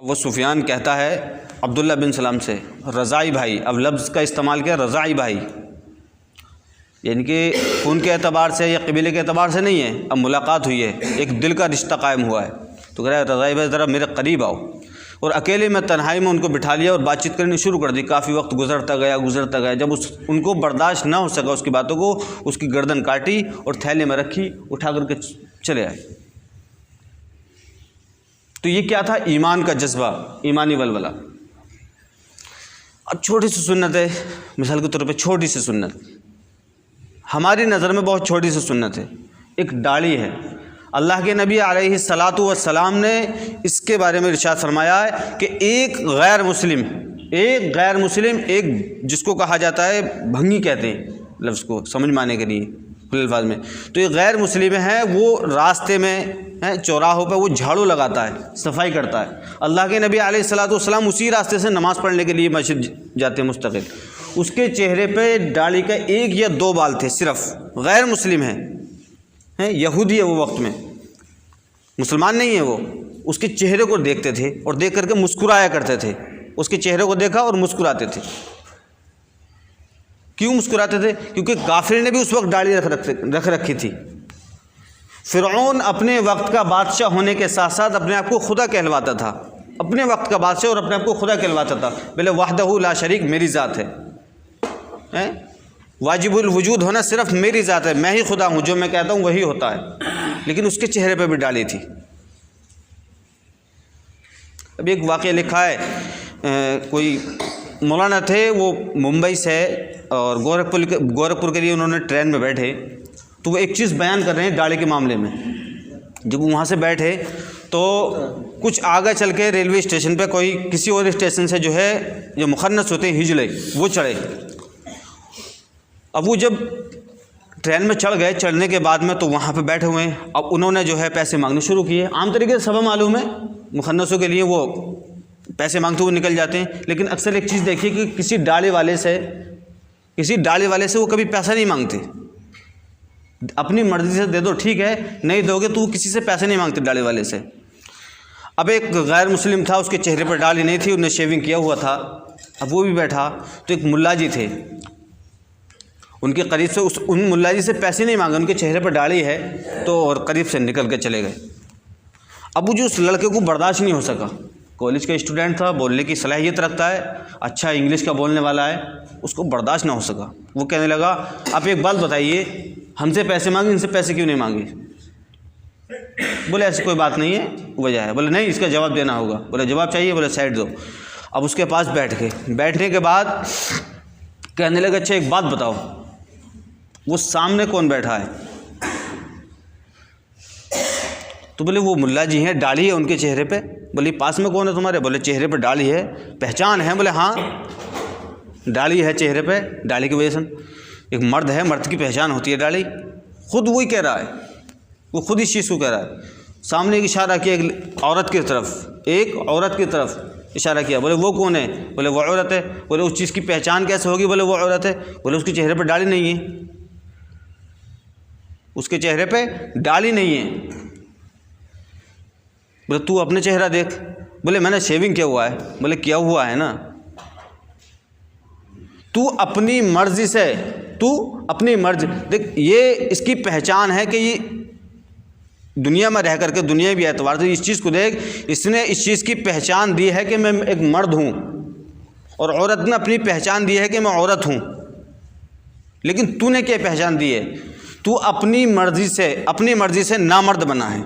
وہ سفیان کہتا ہے عبداللہ بن سلام سے، رضائی بھائی، اب لفظ کا استعمال کیا، رضائی بھائی، یعنی کہ خون کے اعتبار سے یا قبیلے کے اعتبار سے نہیں ہے، اب ملاقات ہوئی ہے، ایک دل کا رشتہ قائم ہوا ہے، تو کہہ رہا ہے رضائی بھائی ذرا میرے قریب آؤ، اور اکیلے میں تنہائی میں ان کو بٹھا لیا اور بات چیت کرنی شروع کر دی۔ کافی وقت گزرتا گیا، جب ان کو برداشت نہ ہو سکا اس کی باتوں کو، اس کی گردن کاٹی اور تھیلے میں رکھی، اٹھا کر کے چلے آئے۔ تو یہ کیا تھا؟ ایمان کا جذبہ، ایمانی ولولہ۔ اب چھوٹی سی سنت ہے، مثال کے طور پہ چھوٹی سی سنت، ہماری نظر میں بہت چھوٹی سی سنت ہے، ایک ڈاڑھی ہے۔ اللہ کے نبی علیہ الصلاۃ والسلام نے اس کے بارے میں ارشاد فرمایا ہے کہ ایک غیر مسلم، ایک جس کو کہا جاتا ہے بھنگی کہتے ہیں لفظ کو سمجھ میں آنے کے لیے کھلے الفاظ میں، تو یہ غیر مسلم ہے، وہ راستے میں چوراہوں پہ وہ جھاڑو لگاتا ہے، صفائی کرتا ہے۔ اللہ کے نبی علیہ الصلاۃ والسلام اسی راستے سے نماز پڑھنے کے لیے مسجد جاتے ہیں مستقل، اس کے چہرے پہ ڈاڑھی کا 1 یا 2 بال تھے صرف، غیر مسلم ہے، یہودی ہے وہ وقت میں، مسلمان نہیں ہے وہ، اس کے چہرے کو دیکھتے تھے اور دیکھ کر کے مسکرایا کرتے تھے، اس کے چہرے کو دیکھا اور مسکراتے تھے۔ کیوں مسکراتے تھے؟ کیونکہ کافر نے بھی اس وقت ڈاڑھی رکھ رکھی تھی۔ فرعون اپنے وقت کا بادشاہ ہونے کے ساتھ ساتھ اپنے آپ کو خدا کہلواتا تھا، اپنے وقت کا بادشاہ اور اپنے آپ کو خدا کہلواتا تھا، بولے وحدہ لا شریک، میری ذات ہے، واجب الوجود ہونا صرف میری ذات ہے، میں ہی خدا ہوں، جو میں کہتا ہوں وہی ہوتا ہے، لیکن اس کے چہرے پہ بھی ڈالی تھی۔ ابھی ایک واقعہ لکھا ہے، کوئی مولانا تھے، وہ ممبئی سے اور گورکھپور کے لیے انہوں نے ٹرین میں بیٹھے، تو وہ ایک چیز بیان کر رہے ہیں ڈاڑھی کے معاملے میں۔ جب وہاں سے بیٹھے تو کچھ آگے چل کے ریلوے اسٹیشن پہ کوئی کسی اور اسٹیشن سے جو مخنث ہوتے ہیں ہجڑے، وہ چڑھے۔ اب وہ جب ٹرین میں چڑھ گئے، چڑھنے کے بعد میں تو وہاں پہ بیٹھے ہوئے ہیں، اب انہوں نے پیسے مانگنے شروع کیے۔ عام طریقے سے سب معلوم ہے مخنثوں کے لیے وہ پیسے مانگتے ہوئے نکل جاتے ہیں، لیکن اکثر ایک چیز دیکھیے کہ کسی ڈاڑھی والے سے وہ کبھی پیسہ نہیں مانگتے، اپنی مرضی سے دے دو ٹھیک ہے، نہیں دو گے تو وہ کسی سے پیسے نہیں مانگتے ڈاڑھی والے سے۔ اب ایک غیر مسلم تھا، اس کے چہرے پر ڈاڑھی نہیں تھی، انہوں نے شیونگ کیا ہوا تھا، اب وہ بھی بیٹھا، تو ایک ملا جی تھے، ان کے قریب سے ان ملا جی سے پیسے نہیں مانگے، ان کے چہرے پر ڈاڑھی ہے تو اور قریب سے نکل کے چلے گئے۔ اب وہ جو اس لڑکے کو برداشت نہیں ہو سکا، کالج کا اسٹوڈنٹ تھا، بولنے کی صلاحیت رکھتا ہے، اچھا انگلش کا بولنے والا ہے، اس کو برداشت نہ ہو سکا، وہ کہنے لگا آپ ایک بات بتائیے، ہم سے پیسے مانگے، ان سے پیسے کیوں نہیں مانگے؟ بولے ایسی کوئی بات نہیں ہے، وجہ ہے۔ بولے نہیں، اس کا جواب دینا ہوگا۔ بولے جواب چاہیے؟ بولے سائڈ دو۔ اب اس کے پاس بیٹھ گئے، بیٹھنے کے بعد کہنے لگا اچھا ایک بات بتاؤ، وہ سامنے کون بیٹھا ہے؟ تو بولے وہ ملا جی ہیں، ڈاڑھی ہے ان کے چہرے پہ۔ بولے پاس میں کون ہے تمہارے؟ بولے چہرے پہ ڈاڑھی ہے، پہچان ہے؟ بولے ہاں ڈاڑھی ہے چہرے پہ، ڈاڑھی کی وجہ سے ایک مرد ہے، مرد کی پہچان ہوتی ہے ڈاڑھی، خود وہی کہہ رہا ہے، وہ خود اس چیز کو کہہ رہا ہے۔ سامنے ایک اشارہ کیا ایک عورت کی طرف اشارہ کیا، بولے وہ کون ہے؟ بولے وہ عورت ہے۔ بولے اس چیز کی پہچان کیسے ہوگی؟ بولے وہ عورت ہے۔ بولے اس کے چہرے پہ ڈاڑھی نہیں ہے، اس کے چہرے پہ ڈاڑھی نہیں ہے۔ بولے تو اپنے چہرہ دیکھ۔ بولے میں نے شیونگ کیا ہوا ہے۔ بولے کیا ہوا ہے نا، تو اپنی مرضی دیکھ، یہ اس کی پہچان ہے کہ یہ دنیا میں رہ کر کے دنیا بھی اعتبار سے اس چیز کو دیکھ، اس نے اس چیز کی پہچان دی ہے کہ میں ایک مرد ہوں، اور عورت نے اپنی پہچان دی ہے کہ میں عورت ہوں، لیکن تو نے کیا پہچان دی ہے؟ تو اپنی مرضی سے نامرد بنا ہے،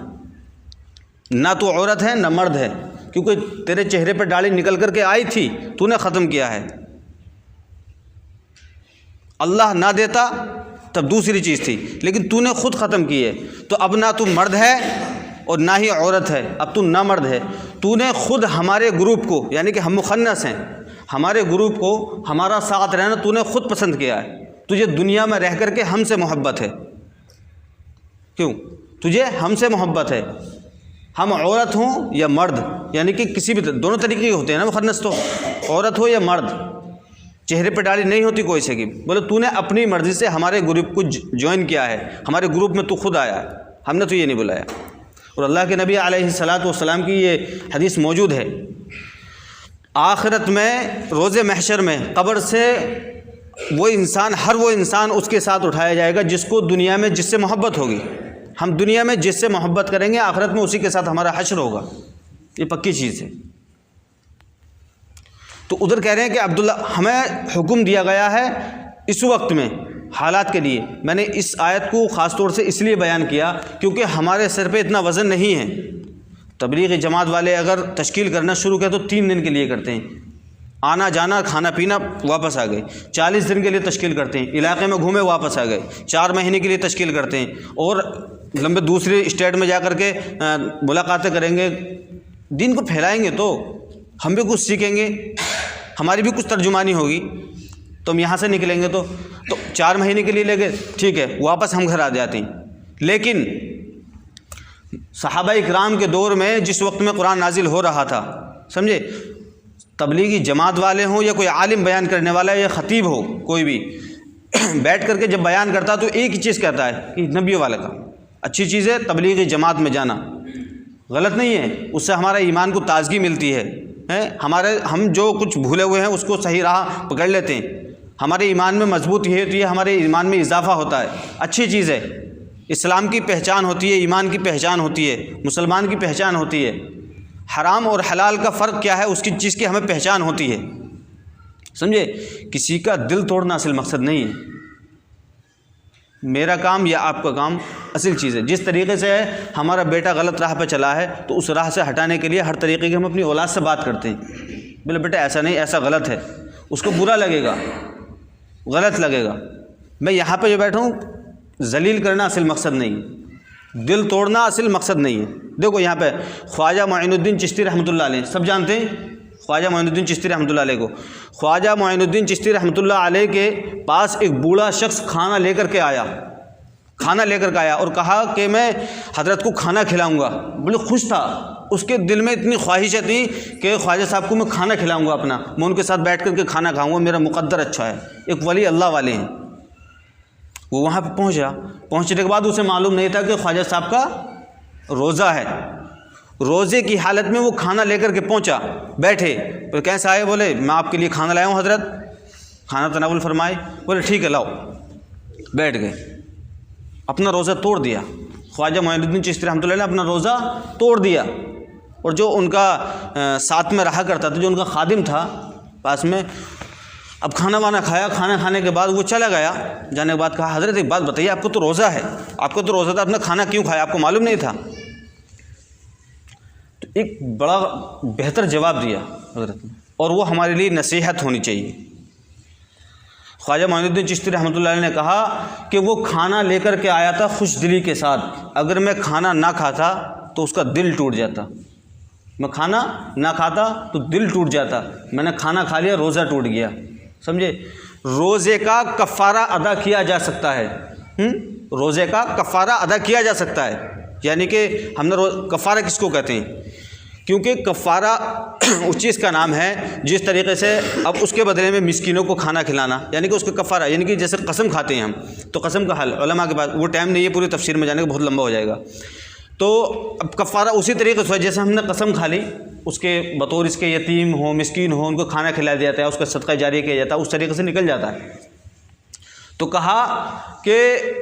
نہ تو عورت ہے نہ مرد ہے، کیونکہ تیرے چہرے پہ ڈاڑھی نکل کر کے آئی تھی، تو نے ختم کیا ہے۔ اللہ نہ دیتا تب دوسری چیز تھی، لیکن تو نے خود ختم کی ہے، تو اب نہ تو مرد ہے اور نہ ہی عورت ہے، اب تو نہ مرد ہے۔ تو نے خود ہمارے گروپ کو، یعنی کہ ہم مخنث ہیں، ہمارے گروپ کو ہمارا ساتھ رہنا تو نے خود پسند کیا ہے، تجھے دنیا میں رہ کر کے ہم سے محبت ہے۔ کیوں؟ تجھے ہم سے محبت ہے، ہم عورت ہوں یا مرد، یعنی کہ کسی بھی دونوں طریقے کے ہوتے ہیں نا مخنث، تو عورت ہو یا مرد، چہرے پہ ڈاڑھی نہیں ہوتی کوئی سے کی۔ بولے تو نے اپنی مرضی سے ہمارے گروپ کو جوائن کیا ہے، ہمارے گروپ میں تو خود آیا ہے، ہم نے تو یہ نہیں بلایا۔ اور اللہ کے نبی علیہ الصلاۃ والسلام کی یہ حدیث موجود ہے، آخرت میں روز محشر میں قبر سے وہ انسان اس کے ساتھ اٹھایا جائے گا جس کو دنیا میں جس سے محبت ہوگی۔ ہم دنیا میں جس سے محبت کریں گے، آخرت میں اسی کے ساتھ ہمارا حشر ہوگا، یہ پکی چیز ہے۔ تو ادھر کہہ رہے ہیں کہ عبداللہ ہمیں حکم دیا گیا ہے اس وقت میں حالات کے لیے۔ میں نے اس آیت کو خاص طور سے اس لیے بیان کیا کیونکہ ہمارے سر پہ اتنا وزن نہیں ہے۔ تبلیغی جماعت والے اگر تشکیل کرنا شروع کریں تو 3 دن کے لیے کرتے ہیں، آنا جانا کھانا پینا واپس آ گئے۔ 40 دن کے لیے تشکیل کرتے ہیں، علاقے میں گھومے واپس آ گئے۔ 4 مہینے کے لیے تشکیل کرتے ہیں اور لمبے دوسرے اسٹیٹ میں جا کر کے ملاقاتیں کریں گے۔ دین کو پھیلائیں گے تو ہم بھی کچھ سیکھیں گے، ہماری بھی کچھ ترجمانی ہوگی، تو ہم یہاں سے نکلیں گے تو 4 مہینے کے لیے لے گئے، ٹھیک ہے، واپس ہم گھر آ جاتے ہیں۔ لیکن صحابہ اکرام کے دور میں جس وقت میں قرآن نازل ہو رہا تھا، سمجھے، تبلیغی جماعت والے ہوں یا کوئی عالم بیان کرنے والا یا خطیب ہو، کوئی بھی بیٹھ کر کے جب بیان کرتا تو ایک ہی چیز کہتا ہے کہ نبیوں والا کا اچھی چیز ہے تبلیغی جماعت میں جانا، غلط نہیں ہے، اس سے ہمارا ایمان کو تازگی ملتی ہے، ہم جو کچھ بھولے ہوئے ہیں اس کو صحیح راہ پکڑ لیتے ہیں، ہمارے ایمان میں مضبوط یہ ہوتی ہے، ہمارے ایمان میں اضافہ ہوتا ہے، اچھی چیز ہے، اسلام کی پہچان ہوتی ہے، ایمان کی پہچان ہوتی ہے، مسلمان کی پہچان ہوتی ہے۔ حرام اور حلال کا فرق کیا ہے، اس کی چیز کی ہمیں پہچان ہوتی ہے، سمجھے۔ کسی کا دل توڑنا اصل مقصد نہیں ہے، میرا کام یا آپ کا کام اصل چیز ہے۔ جس طریقے سے ہمارا بیٹا غلط راہ پہ چلا ہے تو اس راہ سے ہٹانے کے لیے ہر طریقے کی ہم اپنی اولاد سے بات کرتے ہیں، بولے بیٹا ایسا نہیں، ایسا غلط ہے، اس کو برا لگے گا، غلط لگے گا۔ میں یہاں پہ جو بیٹھا ہوں، ذلیل کرنا اصل مقصد نہیں ہے، دل توڑنا اصل مقصد نہیں ہے۔ دیکھو یہاں پہ خواجہ معین الدین چشتی رحمۃ اللہ علیہ، سب جانتے ہیں خواجہ معین الدین چشتی رحمۃ اللہ علیہ کو۔ خواجہ معین الدین چشتی رحمۃ اللہ علیہ کے پاس ایک بوڑھا شخص کھانا لے کر کے آیا اور کہا کہ میں حضرت کو کھانا کھلاؤں گا۔ بڑے خوش تھا، اس کے دل میں اتنی خواہشیں تھیں کہ خواجہ صاحب کو میں کھانا کھلاؤں گا اپنا، میں ان کے ساتھ بیٹھ کر کے کھانا کھاؤں گا، میرا مقدر اچھا ہے، ایک ولی اللہ والے ہیں۔ وہ وہاں پہ پہنچنے کے بعد اسے معلوم نہیں تھا کہ خواجہ صاحب کا روزہ ہے۔ روزے کی حالت میں وہ کھانا لے کر کے پہنچا، بیٹھے، پھر کیسا آئے، بولے میں آپ کے لیے کھانا لایا ہوں حضرت، کھانا تناول فرمائے، بولے ٹھیک ہے لاؤ، بیٹھ گئے، اپنا روزہ توڑ دیا۔ خواجہ معین الدین چشتی رحمۃ اللہ نے اپنا روزہ توڑ دیا، اور جو ان کا ساتھ میں رہا کرتا تھا، جو ان کا خادم تھا پاس میں، اب کھانا وانا کھایا، کھانا کھانے کے بعد وہ چلا گیا، جانے کے بعد کہا حضرت ایک بات بتائیے، آپ کو تو روزہ ہے، آپ کو تو روزہ تھا، آپ نے کھانا کیوں کھایا، آپ کو معلوم نہیں تھا؟ تو ایک بڑا بہتر جواب دیا حضرت نے، اور وہ ہمارے لیے نصیحت ہونی چاہیے۔ خواجہ معین الدین چشتی رحمۃ اللہ علیہ نے کہا کہ وہ کھانا لے کر کے آیا تھا خوش دلی کے ساتھ، اگر میں کھانا نہ کھاتا تو اس کا دل ٹوٹ جاتا، میں کھانا نہ کھاتا تو دل ٹوٹ جاتا، میں نے کھانا کھا لیا، روزہ ٹوٹ گیا، سمجھے۔ روزے کا کفارہ ادا کیا جا سکتا ہے، روزے کا کفارہ ادا کیا جا سکتا ہے، یعنی کہ ہم نے کفارہ کس کو کہتے ہیں؟ کیونکہ کفارہ اس چیز کا نام ہے جس طریقے سے اب اس کے بدلے میں مسکینوں کو کھانا کھلانا، یعنی کہ اس کا کفارہ، یعنی کہ جیسے قسم کھاتے ہیں ہم، تو قسم کا حل علماء کے پاس وہ ٹائم نہیں ہے پوری تفسیر میں جانے کا، بہت لمبا ہو جائے گا۔ تو اب کفارہ اسی طریقے سے جیسے ہم نے قسم کھا لی، اس کے بطور اس کے یتیم ہو، مسکین ہو، ان کو کھانا کھلایا جاتا ہے، اس کا صدقہ جاریہ کیا جاتا ہے، اس طریقے سے نکل جاتا ہے۔ تو کہا کہ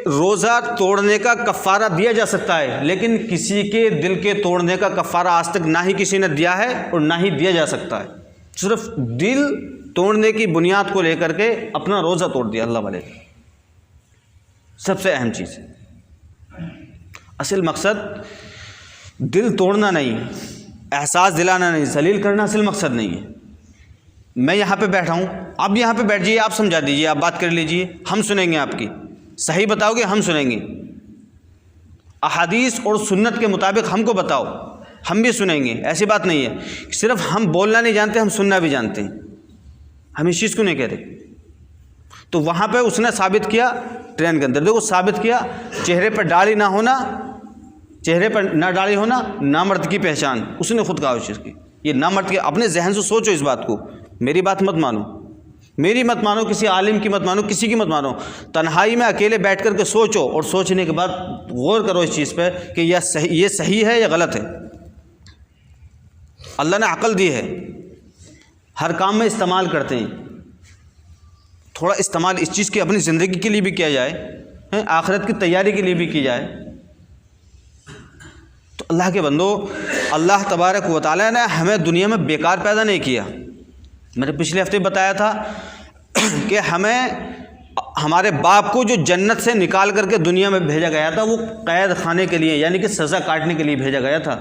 روزہ توڑنے کا کفارہ دیا جا سکتا ہے، لیکن کسی کے دل کے توڑنے کا کفارہ آج تک نہ ہی کسی نے دیا ہے اور نہ ہی دیا جا سکتا ہے۔ صرف دل توڑنے کی بنیاد کو لے کر کے اپنا روزہ توڑ دیا اللہ والے، سب سے اہم چیز۔ اصل مقصد دل توڑنا نہیں، احساس دلانا نہیں، ذلیل کرنا اصل مقصد نہیں ہے۔ میں یہاں پہ بیٹھا ہوں، آپ یہاں پہ بیٹھ جائیے، آپ سمجھا دیجیے، آپ بات کر لیجیے، ہم سنیں گے، آپ کی صحیح بتاؤ گے، ہم سنیں گے، احادیث اور سنت کے مطابق ہم کو بتاؤ، ہم بھی سنیں گے۔ ایسی بات نہیں ہے صرف ہم بولنا نہیں جانتے، ہم سننا بھی جانتے ہیں، ہم اس چیز کو نہیں کہتے۔ تو وہاں پہ اس نے ثابت کیا، ٹرین کے اندر دیکھو ثابت کیا، چہرے پہ داڑھی نہ ہونا، چہرے پر نہ داڑھی ہونا نامرد کی پہچان، اس نے خود کہا اس چیز کی، یہ نامرد کے، اپنے ذہن سے سوچو اس بات کو، میری بات مت مانو، میری مت مانو، کسی عالم کی مت مانو، کسی کی مت مانو، تنہائی میں اکیلے بیٹھ کر کے سوچو، اور سوچنے کے بعد غور کرو اس چیز پہ کہ یہ صحیح ہے یا غلط ہے۔ اللہ نے عقل دی ہے، ہر کام میں استعمال کرتے ہیں، تھوڑا استعمال اس چیز کی اپنی زندگی کے لیے بھی کیا جائے، آخرت کی تیاری کے لیے بھی کی جائے۔ تو اللہ کے بندو، اللہ تبارک و تعالیٰ نے ہمیں دنیا میں بیکار پیدا نہیں کیا۔ میں نے پچھلے ہفتے بتایا تھا کہ ہمیں ہمارے باپ کو جو جنت سے نکال کر کے دنیا میں بھیجا گیا تھا، وہ قید خانے کے لیے، یعنی کہ سزا کاٹنے کے لیے بھیجا گیا تھا۔